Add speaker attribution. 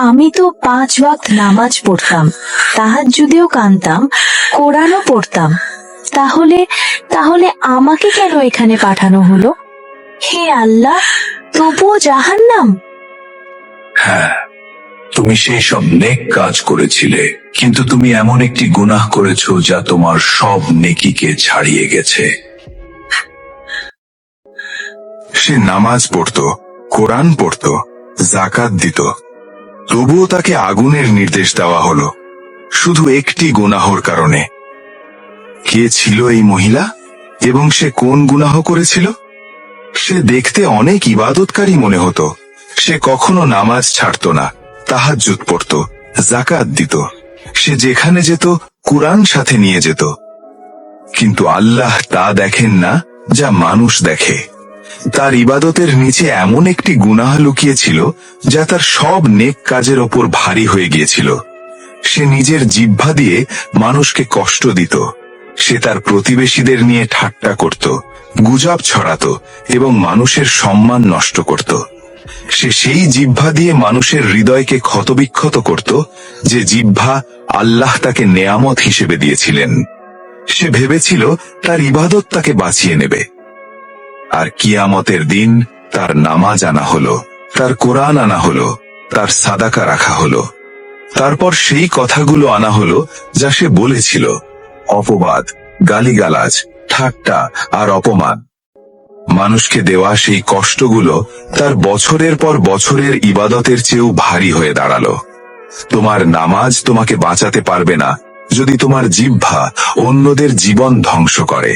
Speaker 1: আমি তো 5 ওয়াক্ত নামাজ পড়তাম, তাহাজ্জুদেও কাঁদতাম, কোরআনও পড়তাম, তাহলে তাহলে আমাকে কেন এখানে পাঠানো হলো? হে আল্লাহ, তবুও জাহান্নাম?
Speaker 2: হ্যাঁ, তুমি সেই সব নেক কাজ করেছিলে, কিন্তু তুমি এমন একটি গুনাহ করেছো যা তোমার সব নেকিকে ছাড়িয়ে গেছে। সে নামাজ পড়তো, কোরআন পড়তো, যাকাত দিত, তবুও তাকে আগুনের নির্দেশ দেওয়া হলো শুধু একটি গুনাহর কারণে। কে ছিল এই মহিলা এবং সে কোন গুনাহ করেছিল? সে দেখতে অনেক ইবাদতকারী মনে হতো। সে কখনো নামাজ ছাড়তো না, তাহাজ্জুদ পড়তো, যাকাত দিত, সে যেখানে যেত কুরআন সাথে নিয়ে যেত। কিন্তু আল্লাহ তা দেখেন না যা মানুষ দেখে। তার ইবাদতের নিচে এমন একটি গুনাহ লুকিয়েছিল যা তার সব নেক কাজের ওপর ভারী হয়ে গিয়েছিল। সে নিজের জিহ্বা দিয়ে মানুষকে কষ্ট দিত। সে তার প্রতিবেশীদের নিয়ে ঠাট্টা করত, গুজব ছড়াতো এবং মানুষের সম্মান নষ্ট করত। সে সেই জিহ্বা দিয়ে মানুষের হৃদয়কে ক্ষতবিক্ষত করত, যে জিহ্বা আল্লাহ তাকে নেয়ামত হিসেবে দিয়েছিলেন। সে ভেবেছিল তার ইবাদত তাকে বাঁচিয়ে নেবে। আর কিয়ামতের দিন তার নামাজ আনা হলো, তার কোরআন আনা হলো, তার সাদাকা রাখা হলো। তারপর সেই কথাগুলো আনা হলো যা সে বলেছিল, অপবাদ, গালিগালাজ, ঠাট্টা আর অপমান। মানুষকে দেওয়া সেই কষ্টগুলো তার বছরের পর বছরের ইবাদতের চেয়েও ভারী হয়ে দাঁড়ালো। তোমার নামাজ তোমাকে বাঁচাতে পারবে না যদি তোমার জিহ্বা অন্যদের জীবন ধ্বংস করে।